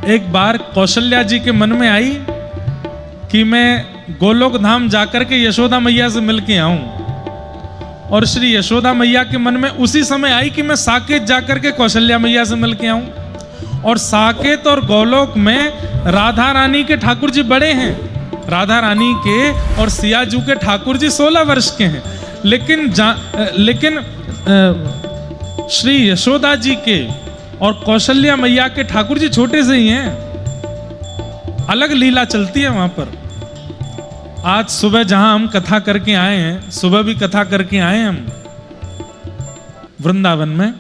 एक बार कौशल्या जी के मन में आई कि मैं गोलोक धाम जाकर के यशोदा मैया से मिल के आऊं, और श्री यशोदा मैया के मन में उसी समय आई कि मैं साकेत जाकर के कौशल्या मैया से मिल के आऊं। और साकेत और गोलोक में राधा रानी के ठाकुर जी बड़े हैं, राधा रानी के और सियाजू के ठाकुर जी 16 वर्ष के हैं, लेकिन श्री यशोदा जी के और कौशल्या मैया के ठाकुर जी छोटे से ही हैं, अलग लीला चलती है वहां पर। आज सुबह जहां हम कथा करके आए हैं, सुबह भी कथा करके आए हम वृंदावन में,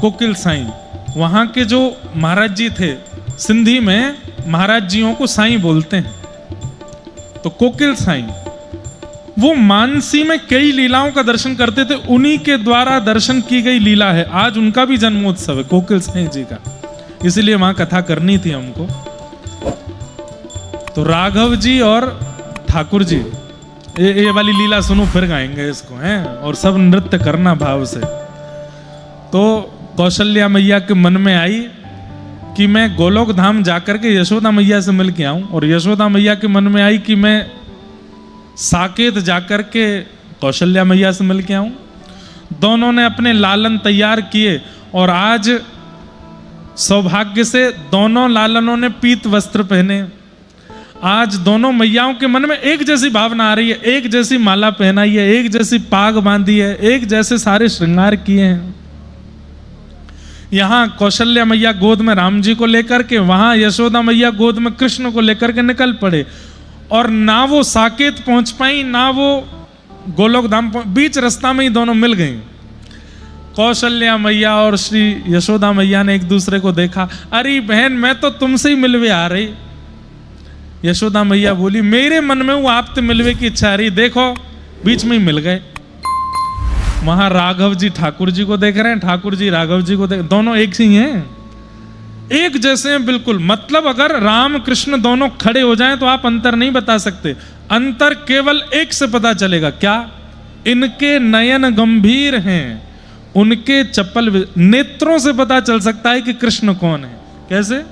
कोकिल साईं, वहां के जो महाराज जी थे, सिंधी में महाराज जियों को साईं बोलते हैं, तो कोकिल साईं वो मानसी में कई लीलाओं का दर्शन करते थे, उन्हीं के द्वारा दर्शन की गई लीला है। आज उनका भी जन्मोत्सव है कोकिल साईं जी का, इसीलिए वहां कथा करनी थी हमको। तो राघव जी और ठाकुर जी, ये वाली लीला सुनो फिर गाएंगे इसको, हैं, और सब नृत्य करना भाव से। तो कौशल्या मैया के मन में आई कि मैं गोलोक धाम जाकर के यशोदा मैया से मिल के आऊं, और यशोदा मैया के मन में आई कि मैं साकेत जाकर के कौशल्या मैया से मिल के आऊं। दोनों ने अपने लालन तैयार किए, और आज सौभाग्य से दोनों लालनों ने पीत वस्त्र पहने। आज दोनों मैयाओं के मन में एक जैसी भावना आ रही है, एक जैसी माला पहनाई है, एक जैसी पाग बांधी है, एक जैसे सारे श्रृंगार किए हैं। यहां कौशल्या मैया गोद में राम जी को लेकर के, वहां यशोदा मैया गोद में कृष्ण को लेकर के निकल पड़े, और ना वो साकेत पहुंच पाई ना वो गोलोक धाम, बीच रास्ता में ही दोनों मिल गई। कौशल्या मैया और श्री यशोदा मैया ने एक दूसरे को देखा, अरे बहन मैं तो तुमसे ही मिलवे आ रही। यशोदा मैया बोली, मेरे मन में वो आपसे मिलवे की इच्छा आ रही, देखो बीच में ही मिल गए। वहां राघव जी ठाकुर जी को देख रहे हैं, ठाकुर जी राघव जी को देख, दोनों एक ही हैं, एक जैसे हैं बिल्कुल। मतलब अगर राम कृष्ण दोनों खड़े हो जाएं तो आप अंतर नहीं बता सकते, अंतर केवल एक से पता चलेगा, क्या? इनके नयन गंभीर हैं, उनके चप्पल नेत्रों से पता चल सकता है कि कृष्ण कौन है। कैसे?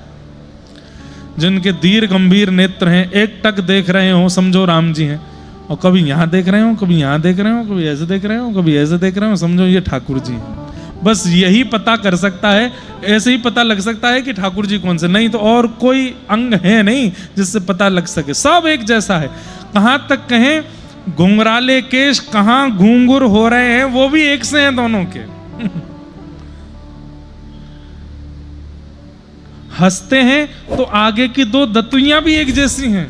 जिनके धीर गंभीर नेत्र हैं, एक टक देख रहे हो समझो राम जी हैं, और कभी यहां देख रहे हो, कभी यहां देख रहे हो, कभी ऐसे देख रहे हो, कभी ऐसे देख रहे हो, समझो ये ठाकुर जी हैं। बस यही पता कर सकता है, ऐसे ही पता लग सकता है कि ठाकुर जी कौन से, नहीं तो और कोई अंग है नहीं जिससे पता लग सके, सब एक जैसा है। कहां तक कहें घुंघराले केश कहां घूंघुर हो रहे हैं, वो भी एक से हैं दोनों के। हंसते हैं तो आगे की दो दतुइयां भी एक जैसी हैं,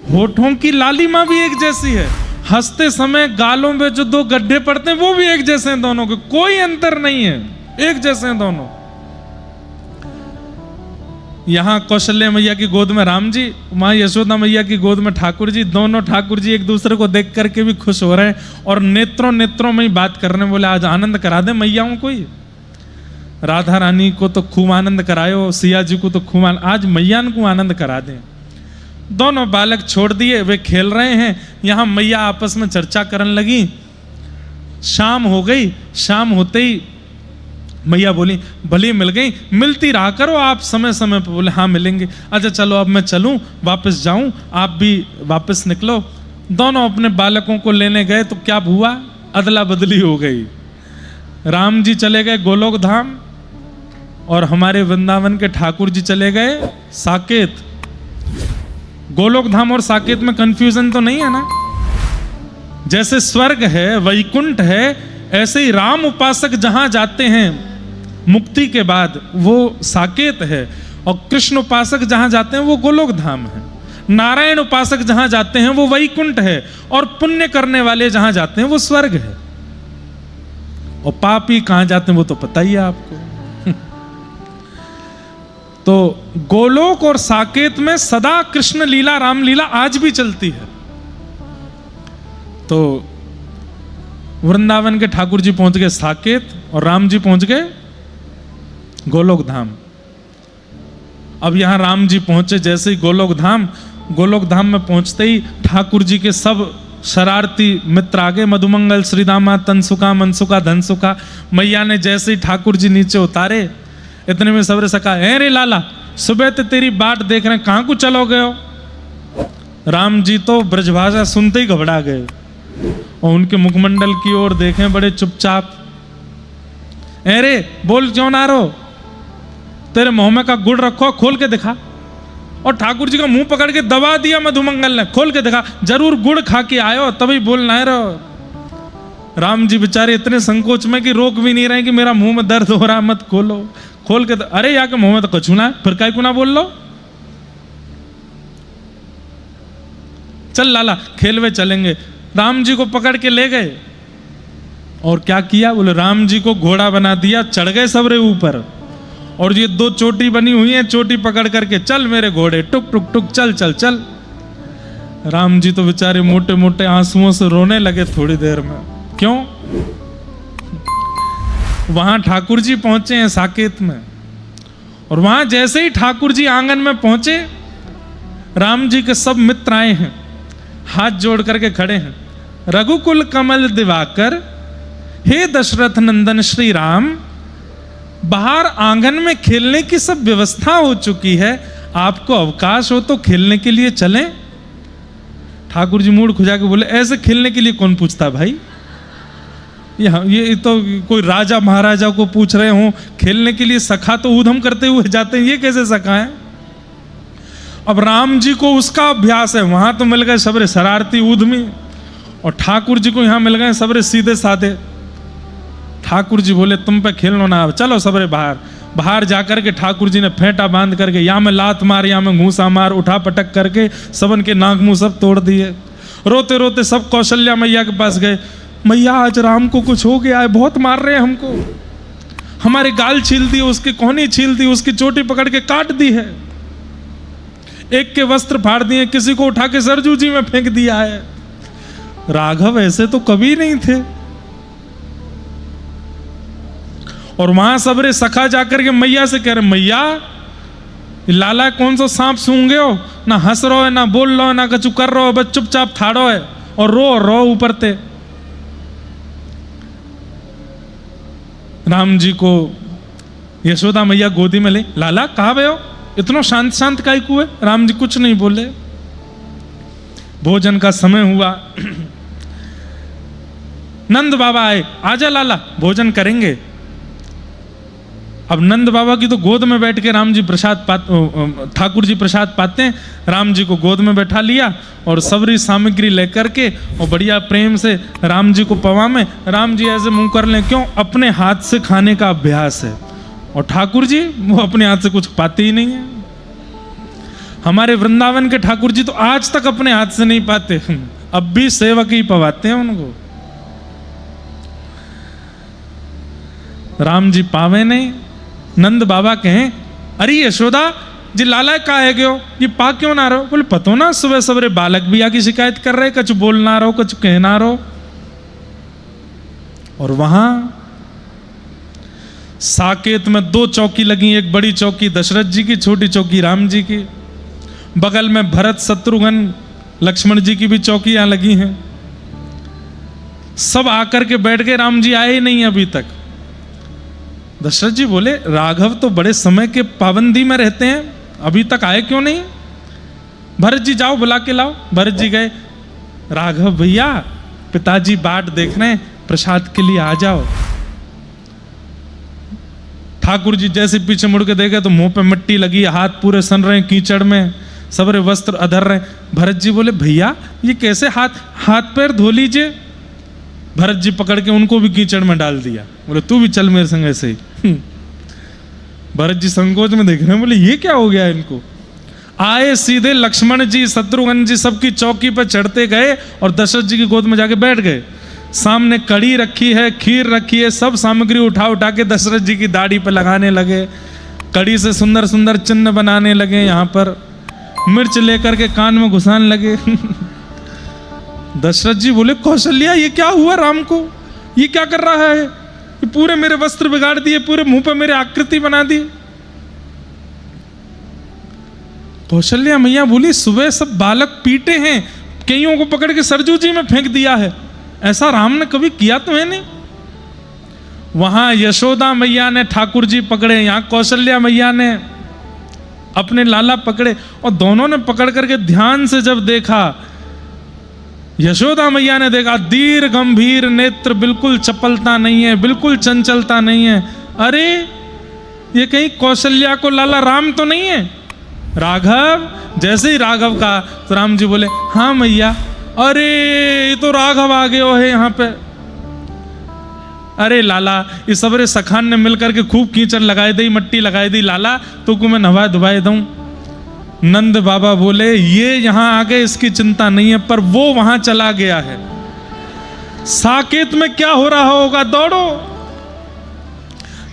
होठों की लालिमा भी एक जैसी है, हंसते समय गालों में जो दो गड्ढे पड़ते हैं वो भी एक जैसे हैं दोनों के, कोई अंतर नहीं है, एक जैसे हैं दोनों। यहां कौशल्या मैया की गोद में राम जी, वहां यशोदा मैया की गोद में ठाकुर जी, दोनों ठाकुर जी एक दूसरे को देख करके भी खुश हो रहे हैं, और नेत्रों नेत्रों में ही बात करने, बोले आज आनंद करा दे मैयाओं को ही। राधा रानी को तो खूब आनंद करायो, सिया जी को तो खूब आज मैया को आनंद करा दें। दोनों बालक छोड़ दिए, वे खेल रहे हैं। यहां मैया आपस में चर्चा करने लगी। शाम हो गई, शाम होते ही मैया बोली, भली मिल गई, मिलती रहा करो आप समय समय पर। बोले हाँ मिलेंगे। अच्छा चलो अब मैं चलूं, वापस जाऊं, आप भी वापस निकलो। दोनों अपने बालकों को लेने गए तो क्या हुआ, अदला बदली हो गई। राम जी चले गए गोलोक धाम, और हमारे वृंदावन के ठाकुर जी चले गए साकेत। गोलोक धाम और साकेत में कंफ्यूजन तो नहीं है ना? जैसे स्वर्ग है, वैकुंठ है, ऐसे ही राम उपासक जहां जाते हैं मुक्ति के बाद वो साकेत है, और कृष्ण उपासक जहां जाते हैं वो गोलोक धाम है। नारायण उपासक जहां जाते हैं वो वैकुंठ है, और पुण्य करने वाले जहां जाते हैं वो स्वर्ग है। और पापी कहां जाते हैं वो तो पता ही है आपको। तो गोलोक और साकेत में सदा कृष्ण लीला राम लीला आज भी चलती है। तो वृंदावन के ठाकुर जी पहुंच गए साकेत, और राम जी पहुंच गए गोलोक धाम। अब यहां राम जी पहुंचे, जैसे ही गोलोक धाम में पहुंचते ही ठाकुर जी के सब शरारती मित्र आगे, मधुमंगल, श्रीदामा, तनसुका, मनसुका, धनसुका। मैया ने जैसे ही ठाकुर जी नीचे उतारे, इतने में सबरे सका, है रे लाला, सुबह ते तेरी बाट देख रहे हैं, कहाँ को चलो गए हो? राम जी तो ब्रजभाषा सुनते ही घबरा गए और उनके मुखमंडल की ओर देखें बड़े चुपचाप। अरे बोल क्यों ना रहो? तेरे मुंह में का गुड़ रखो, खोल के दिखा। और ठाकुर जी का मुंह पकड़ के दबा दिया मधुमंगल ने, खोल के दिखा, जरूर गुड़ खा के आयो तभी बोलना है रहो। राम जी बेचारे इतने संकोच में कि रोक भी नहीं रहे कि मेरा मुंह में दर्द हो रहा है, मत खोलो। खोल के अरे या के मुंह में तो कछु ना है, फिर काय को ना बोल लो। चल लाला खेलवे चलेंगे। राम जी को पकड़ के ले गए और क्या किया? बोले राम जी को घोड़ा बना दिया, चढ़ गए सबरे ऊपर और ये दो चोटी बनी हुई है, चोटी पकड़ करके चल मेरे घोड़े, टुक टुक टुक चल चल चल। राम जी तो बेचारे मोटे मोटे आंसुओं से रोने लगे थोड़ी देर में। क्यों? वहां ठाकुर जी पहुंचे हैं साकेत में, और वहां जैसे ही ठाकुर जी आंगन में पहुंचे, राम जी के सब मित्र आए हैं, हाथ जोड़ करके खड़े हैं। रघुकुल कमल दिवाकर, हे दशरथ नंदन श्री राम, बाहर आंगन में खेलने की सब व्यवस्था हो चुकी है, आपको अवकाश हो तो खेलने के लिए चलें। ठाकुर जी मूड खुजा के बोले, ऐसे खेलने के लिए कौन पूछता भाई? ये तो कोई राजा महाराजा को पूछ रहे हो खेलने के लिए। सखा तो ऊधम करते हुए जाते हैं, ये कैसे सखा है? अब राम जी को उसका अभ्यास है, वहां तो मिल गए सबरे शरारती ऊधमी, और ठाकुर जी को यहां मिल गए सबरे सीधे साधे। ठाकुर जी बोले तुम पे खेलना ना, चलो सबरे बाहर। बाहर जाकर के ठाकुर जी ने फेंटा बांध करके या में लात मार या में घूसा मार, उठा पटक करके सबन के नाक मुंह सब तोड़ दिए। रोते रोते सब कौशल्या मैया के पास गए, मैया आज राम को कुछ हो गया है, बहुत मार रहे हैं हमको, हमारे गाल छील दिए, उसकी कोहनी छील दी, उसकी चोटी पकड़ के काट दी है, एक के वस्त्र फाड़ दिए, किसी को उठा के सरजू जी में फेंक दिया है। राघव ऐसे तो कभी नहीं थे। और वहां सबरे सखा जाकर के मैया से कह रहे, मैया लाला कौन सा सांप सूंघे हो, ना हंस रहो है, ना बोल रहो है, ना कछु कर रहो है, बस चुपचाप थाड़ो है और रो ऊपर ते। राम जी को यशोदा मैया गोदी में ले, लाला कहाँ गए हो, इतना शांत शांत काहे को है? राम जी कुछ नहीं बोले। भोजन का समय हुआ, नंद बाबा आए, आजा लाला भोजन करेंगे। अब नंद बाबा की तो गोद में बैठ के राम जी ठाकुर जी प्रसाद पाते हैं। राम जी को गोद में बैठा लिया और सबरी सामग्री लेकर के और बढ़िया प्रेम से राम जी को पवा में, राम जी ऐसे मुंह कर लें, क्यों? अपने हाथ से खाने का अभ्यास है। और ठाकुर जी वो अपने हाथ से कुछ पाते ही नहीं है। हमारे वृंदावन के ठाकुर जी तो आज तक अपने हाथ से नहीं पाते, अब भी सेवक ही पवाते हैं उनको। राम जी पावे नहीं। नंद बाबा कहें, अरे यशोदा जी लाला का है गयो, ये पा क्यों ना रहो? बोले पतो ना, सुबह सवेरे बालक भी आकी शिकायत कर रहे, कुछ बोल ना रहो, कुछ कह ना रहो। और वहां साकेत में दो चौकी लगी, एक बड़ी चौकी दशरथ जी की, छोटी चौकी राम जी की, बगल में भरत शत्रुघ्न लक्ष्मण जी की भी चौकियां लगी हैं। सब आकर के बैठ गए, राम जी आए ही नहीं अभी तक। दशरथ जी बोले, राघव तो बड़े समय के पाबंदी में रहते हैं, अभी तक आए क्यों नहीं? भरत जी जाओ बुला के लाओ। भरत जी गए, राघव भैया पिताजी बाट देख रहे हैं, प्रसाद के लिए आ जाओ। ठाकुर जी जैसे पीछे मुड़ के देखे तो मुंह पे मिट्टी लगी, हाथ पूरे सन रहे हैं कीचड़ में, सबरे वस्त्र अधर रहे। भरत जी बोले, भैया ये कैसे हाथ पैर धो लीजिए। भरत जी पकड़ के उनको भी कीचड़ में डाल दिया, बोले तू भी चल मेरे संग ऐसे ही। भरत जी संकोच में देख रहे हैं, बोले ये क्या हो गया इनको। आए सीधे लक्ष्मण जी शत्रुघ्न जी सबकी चौकी पर चढ़ते गए और दशरथ जी की गोद में जाके बैठ गए। सामने कड़ी रखी है, खीर रखी है, सब सामग्री उठा उठा के दशरथ जी की दाढ़ी पर लगाने लगे। कड़ी से सुंदर सुंदर चिन्ह बनाने लगे, यहाँ पर मिर्च लेकर के कान में घुसाने लगे। दशरथ जी बोले, कौशल्या ये क्या हुआ राम को, ये क्या कर रहा है? ये पूरे मेरे वस्त्र बिगाड़ दिए, पूरे मुंह पे मेरे आकृति बना दी। कौशल्या मैया बोली, सुबह सब बालक पीटे हैं, कईयों को पकड़ के सरजू जी में फेंक दिया है, ऐसा राम ने कभी किया तो है नहीं। वहां यशोदा मैया ने ठाकुर जी पकड़े, यहां कौशल्या मैया ने अपने लाला पकड़े और दोनों ने पकड़ करके ध्यान से जब देखा, यशोदा मैया ने देखा दीर्घ गंभीर नेत्र, बिल्कुल चपलता नहीं है, बिल्कुल चंचलता नहीं है। अरे ये कहीं कौशल्या को लाला राम तो नहीं है? राघव, जैसे ही राघव का तो राम जी बोले हाँ मैया। अरे ये तो राघव आ गए हो है यहाँ पे। अरे लाला, इस सबरे सखान ने मिलकर के खूब कीचड़ लगाई दी, मट्टी लगाई दी, लाला तो को मैं नवा धुवाए दूं। नंद बाबा बोले ये यहां आ गए इसकी चिंता नहीं है, पर वो वहां चला गया है, साकेत में क्या हो रहा होगा, दौड़ो।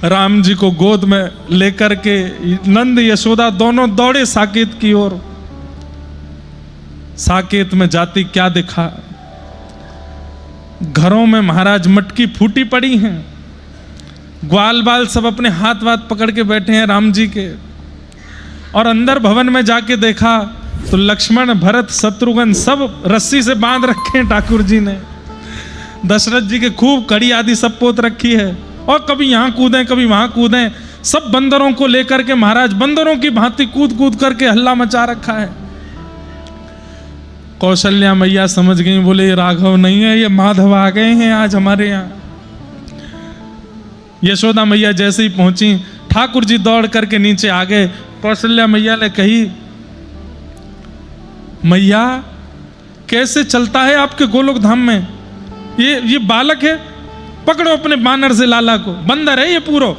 राम जी को गोद में लेकर के नंद यशोदा दोनों दौड़े साकेत की ओर। साकेत में जाती क्या दिखा, घरों में महाराज मटकी फूटी पड़ी हैं, ग्वाल बाल सब अपने हाथ वाथ पकड़ के बैठे हैं राम जी के। और अंदर भवन में जाके देखा तो लक्ष्मण भरत शत्रुघ्न सब रस्सी से बांध रखे हैं ठाकुर जी ने। दशरथ जी के खूब कड़ी आदि सब पोत रखी है, और कभी यहां कूदें कभी वहां कूदें, सब बंदरों को लेकर के महाराज बंदरों की भांति कूद कूद करके हल्ला मचा रखा है। कौशल्या मैया समझ गई, बोले ये राघव नहीं है, ये माधव आ गए हैं आज हमारे यहाँ। यशोदा मैया जैसे ही पहुंची, ठाकुर जी दौड़ करके नीचे आ गए। कौशल्या मैया ने कही मैया कैसे चलता है आपके गोलोक धाम में, ये बालक है, पकड़ो अपने बानर से लाला को, बंदर है ये पूरो।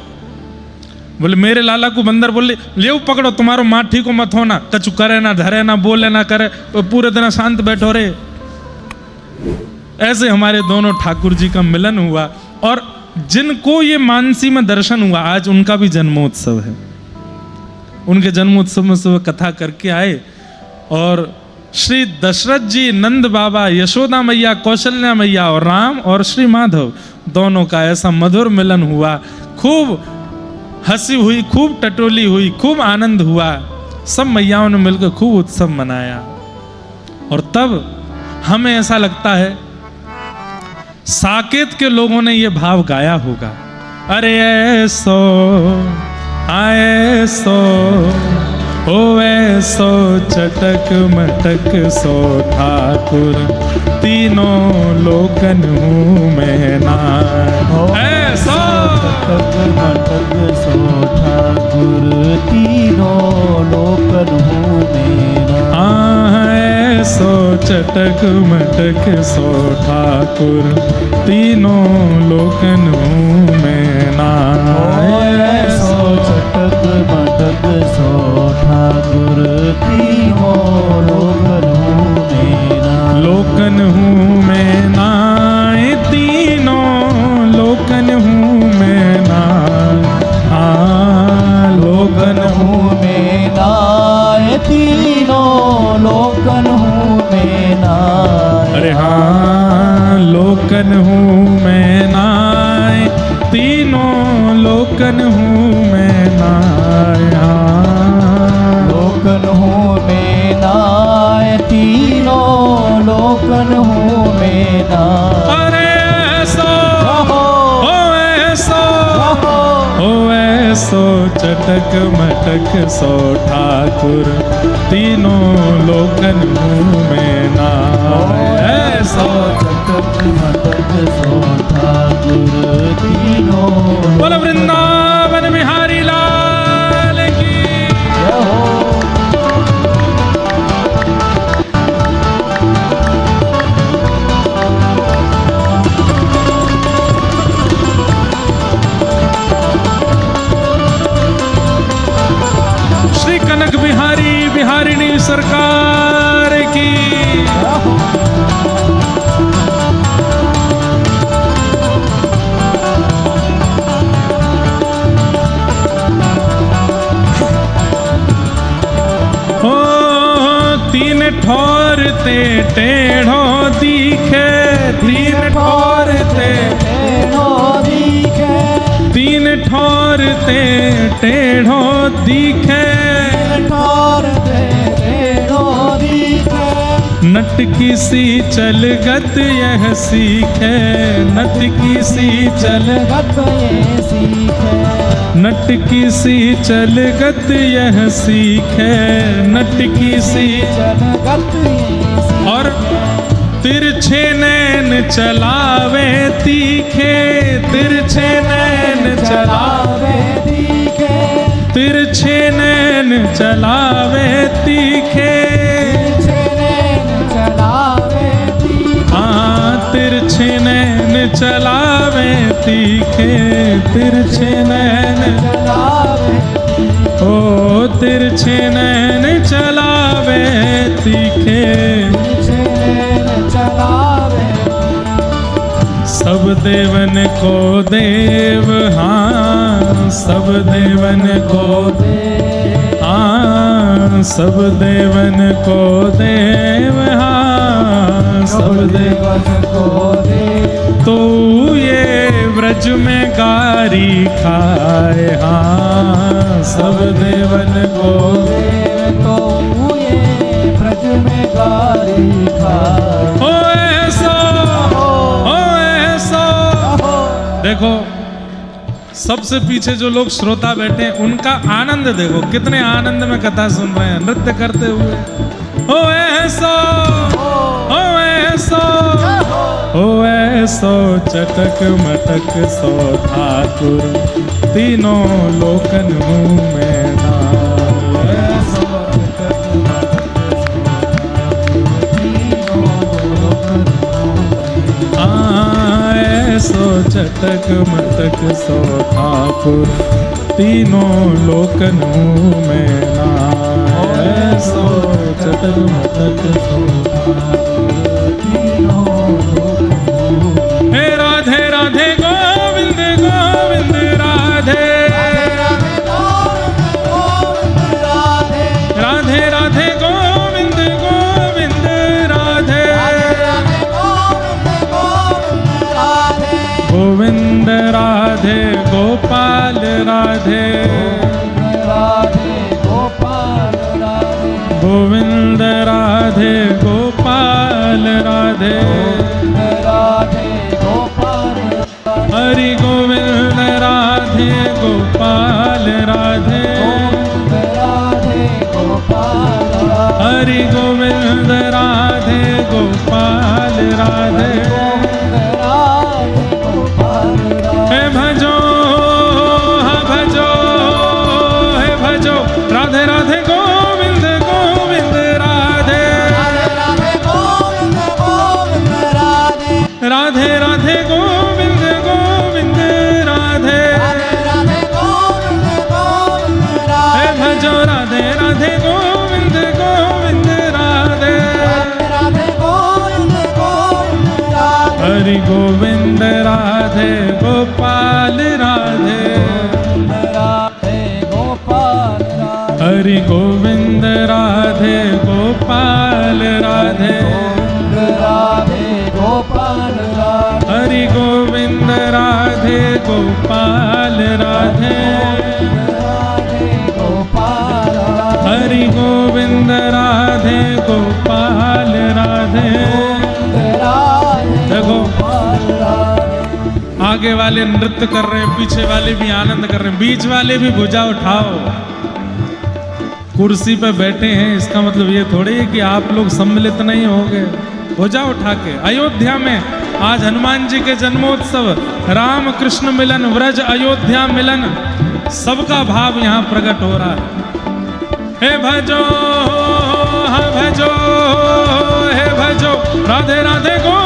बोले मेरे लाला को बंदर, बोले ले पकड़ो, तुम्हारो माठी को मत होना, कछु करे ना धरे ना बोले ना करे, तो पूरे दिन शांत बैठो रे। ऐसे हमारे दोनों ठाकुर जी का मिलन हुआ, और जिनको ये मानसी में दर्शन हुआ, आज उनका भी जन्मोत्सव है। उनके जन्मोत्सव में सुबह कथा करके आए, और श्री दशरथ जी, नंद बाबा, यशोदा मैया, कौशल्या मैया और राम और श्री माधव दोनों का ऐसा मधुर मिलन हुआ। खूब हंसी हुई, खूब टटोली हुई, खूब आनंद हुआ, सब मैयाओं ने मिलकर खूब उत्सव मनाया। और तब हमें ऐसा लगता है साकेत के लोगों ने यह भाव गाया होगा, अरे ऐसो आए सो ओ ऐसो चटक मटक सो ठाकुर, तीनों लोकन हूँ मैं ना। ऐसो चटक मटक सो ठाकुर, तीनों लोकन हूँ मैं ना। ऐसो चटक मटक सो ठाकुर, तीनों लोकन हूँ मैं ना। ऐसो चटक मटक सो ठाकुर, तीनों लोकन हूँ मैं ना। लोकन हूँ मैं ना, तीनों लोकन हूँ मैं ना। हाँ लोकन हूँ मैं ना, तीनों लोकन हूँ मैं ना। अरे हाँ लोकन हूँ मैं ना, तीनों लोकन हूँ मैं ना। लोकन हूँ मैं ना, तीनों लोकन हूँ मैं ना। अरे ऐसो ओ ऐसो चटक मटक सो ठाकुर, तीनों लोकन हूँ मैं ना। ऐसो चटक मटक सो ठाकुर, तीनों। बोलो वृंदावन बिहारी लाल की जय हो। श्री कनक बिहारी बिहारिणी सरकार की। ओ तीन ठोर ते टेढ़ो दिखे, तीन ठोर ते तीन ठोर ते टेढ़ो दिखे, नटकी सी चलगत यह सीखे, नटकी सी चलगत ये सीखे। नटकी सी चलगत यह सीखे, नटकी सी चलगत और तिरछे नैन चलावे तीखे, तिरछे नैन चलावे तीखे, तिरछे नैन चलावे तीखे, चलावे तीखे, हाँ तिरछे नैन चलावे तीखे, तिरछे नैन चलावे ओ तिरछे नैन चलावे तीखे, चलावे सब देवन को देव, हाँ सब देवन को हाँ सब देवन को देव, हाँ सब देवन को दे तो ये व्रज में गारी खाए, हाँ सब देवन को तो ये ब्रज में गारी खाए। ओ ऐसा ओ ऐसा। देखो सबसे पीछे जो लोग श्रोता बैठे हैं उनका आनंद देखो, कितने आनंद में कथा सुन रहे हैं नृत्य करते हुए। ओ ऐसा ओ ऐसा ओ ऐसो चटक मटक सो ठाकुर, तीनों लोकन मुँह में नाम। ऐसो चटक ऐसो चटक मटक सो ठाकुर, तीनों लोकन मुँह में नाम। ऐसो चटक मटक सो ठाकुर, तीनों हे राधे राधे गोविंद गोविंद राधे, राधे राधे गोविंद गोविंद राधे, गोविंद राधे गोपाल राधे, गोविंद राधे गोपाल राधे, हरि गोविंद राधे गोपाल राधे, हरि गोविंद राधे गोपाल राधे। हे भजो हा भजो, हे भजो राधे राधे गोविंद गोविंद राधे, राधे राधे गोविंद गोविंद राधे, हे भजो राधे राधे गोविंद गोविंद राधे, हरि गोविंद राधे गोपाल राधे, हरि गोविंद राधे गोपाल राधे, हरि गोविंद राधे गोपाल राधे, हरि गोविंद राधे गोपाल राधे। देखो आगे वाले नृत्य कर रहे हैं, पीछे वाले भी आनंद कर रहे हैं, बीच वाले भी भुजा उठाओ। कुर्सी पे बैठे हैं इसका मतलब ये थोड़ी है कि आप लोग सम्मिलित नहीं होंगे। भुजा उठा के अयोध्या में आज हनुमान जी के जन्मोत्सव, राम कृष्ण मिलन, व्रज अयोध्या मिलन, सबका भाव यहाँ प्रकट हो रहा है। हे भजो हा भजो, हे भजो राधे राधे गो